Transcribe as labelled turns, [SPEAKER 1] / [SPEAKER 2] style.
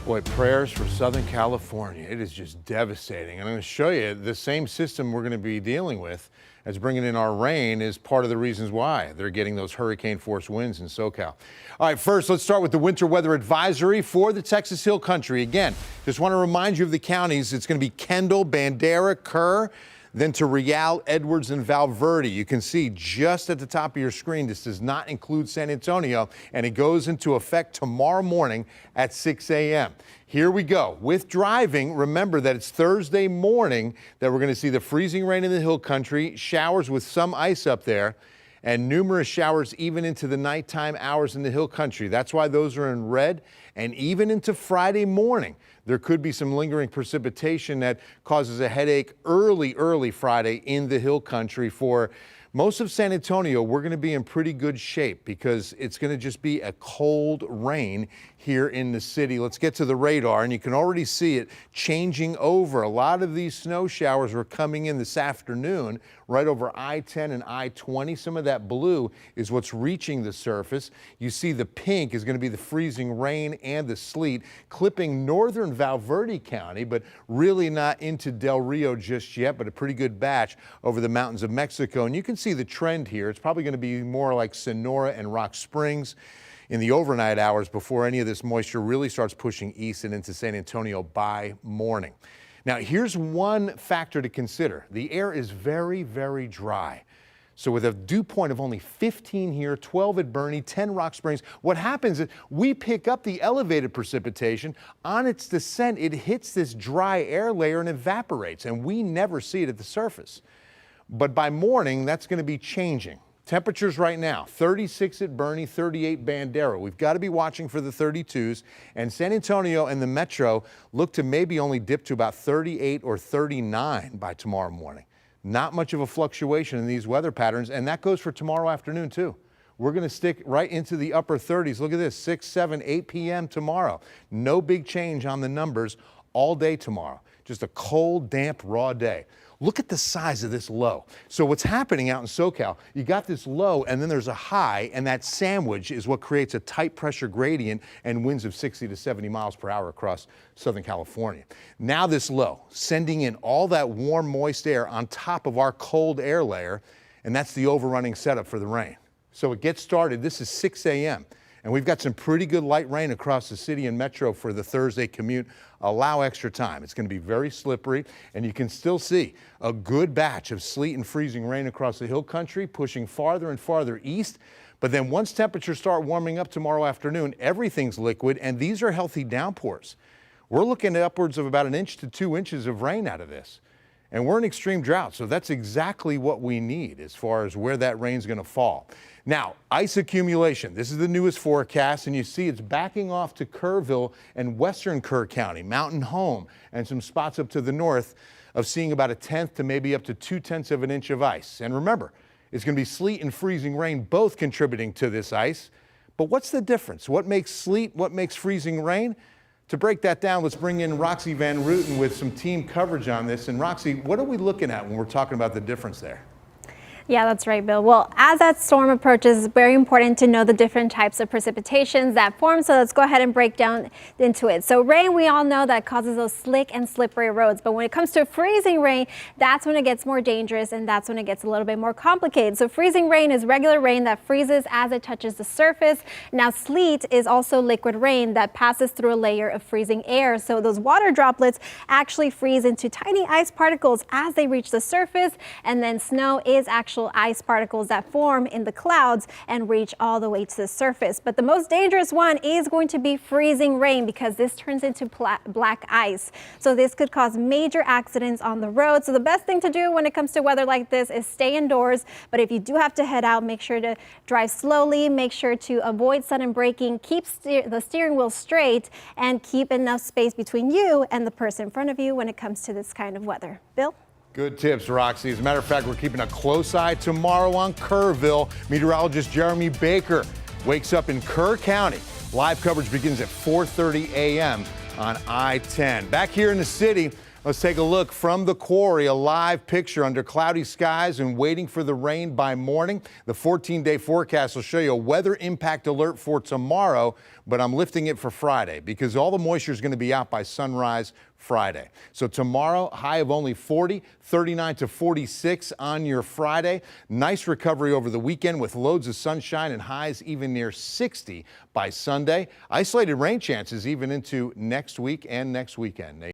[SPEAKER 1] Boy, prayers for Southern California. It is just devastating. And I'm going to show you the same system we're going to be dealing with as bringing in our rain is part of the reasons why they're getting those hurricane force winds in SoCal. All right, first, let's start with the winter weather advisory for the Texas Hill Country. Again, just want to remind you of the counties. It's going to be Kendall, Bandera, Kerr, then to Real, Edwards, and Val Verde. You can see just at the top of your screen, this does not include San Antonio, and it goes into effect tomorrow morning at 6 a.m. Here we go. With driving, remember that it's Thursday morning that we're going to see the freezing rain in the Hill Country, showers with some ice up there, and numerous showers even into the nighttime hours in the Hill Country. That's why those are in red. And even into Friday morning, there could be some lingering precipitation that causes a headache early Friday in the Hill Country. For most of San Antonio, we're going to be in pretty good shape because it's going to just be a cold rain here in the city. Let's get to the radar, and you can already see it changing over. A lot of these snow showers were coming in this afternoon right over I-10 and I-20. Some of that blue is what's reaching the surface. You see the pink is going to be the freezing rain and the sleet clipping northern Val Verde County, but really not into Del Rio just yet, but a pretty good batch over the mountains of Mexico. And you can see the trend here. It's probably going to be more like Sonora and Rock Springs in the overnight hours before any of this moisture really starts pushing east and into San Antonio by morning. Now, here's one factor to consider. The air is very, very dry. So with a dew point of only 15 here, 12 at Bernie, 10 Rock Springs, what happens is we pick up the elevated precipitation. On its descent, it hits this dry air layer and evaporates, and we never see it at the surface. But by morning, that's going to be changing. Temperatures right now, 36 at Bernie, 38 Bandera. We've got to be watching for the 32s. And San Antonio and the metro look to maybe only dip to about 38 or 39 by tomorrow morning. Not much of a fluctuation in these weather patterns, and that goes for tomorrow afternoon, too. We're going to stick right into the upper 30s. Look at this, 6, 7, 8 p.m. tomorrow. No big change on the numbers all day tomorrow. Just a cold, damp, raw day. Look at the size of this low. So what's happening out in SoCal, you got this low and then there's a high, and that sandwich is what creates a tight pressure gradient and winds of 60 to 70 miles per hour across Southern California. Now this low, sending in all that warm, moist air on top of our cold air layer, and that's the overrunning setup for the rain. So it gets started. This is 6 a.m. And we've got some pretty good light rain across the city and metro for the Thursday commute. Allow extra time. It's going to be very slippery, and you can still see a good batch of sleet and freezing rain across the Hill Country, pushing farther and farther east. But then once temperatures start warming up tomorrow afternoon, everything's liquid, and these are healthy downpours. We're looking at upwards of about 1 inch to 2 inches of rain out of this. And we're in extreme drought, so that's exactly what we need as far as where that rain's going to fall. Now, ice accumulation. This is the newest forecast, and you see it's backing off to Kerrville and western Kerr County, Mountain Home, and some spots up to the north of seeing about 1/10 to maybe up to 2/10 of an inch of ice. And remember, it's going to be sleet and freezing rain both contributing to this ice. But what's the difference? What makes sleet? What makes freezing rain? To break that down, let's bring in Roxy Van Rooten with some team coverage on this. And Roxy, what are we looking at when we're talking about the difference there?
[SPEAKER 2] Yeah, that's right, Bill. Well, as that storm approaches, it's very important to know the different types of precipitations that form. So let's go ahead and break down into it. So rain, we all know that causes those slick and slippery roads. But when it comes to freezing rain, that's when it gets more dangerous, and that's when it gets a little bit more complicated. So freezing rain is regular rain that freezes as it touches the surface. Now, sleet is also liquid rain that passes through a layer of freezing air. So those water droplets actually freeze into tiny ice particles as they reach the surface. And then snow is actually ice particles that form in the clouds and reach all the way to the surface. But the most dangerous one is going to be freezing rain, because this turns into black ice. So this could cause major accidents on the road. So the best thing to do when it comes to weather like this is stay indoors. But if you do have to head out, make sure to drive slowly, make sure to avoid sudden braking, keep the steering wheel straight, and keep enough space between you and the person in front of you when it comes to this kind of weather. Bill?
[SPEAKER 1] Good tips, Roxy. As a matter of fact, we're keeping a close eye tomorrow on Kerrville. Meteorologist Jeremy Baker wakes up in Kerr County. Live coverage begins at 4:30 a.m. on I-10. Back here in the city, Let's take a look from the quarry, a live picture under cloudy skies and waiting for the rain by morning. The 14-day forecast will show you a weather impact alert for tomorrow, but I'm lifting it for Friday because all the moisture is going to be out by sunrise Friday. So tomorrow, high of only 40, 39 to 46 on your Friday. Nice recovery over the weekend with loads of sunshine and highs even near 60 by Sunday. Isolated rain chances even into next week and next weekend.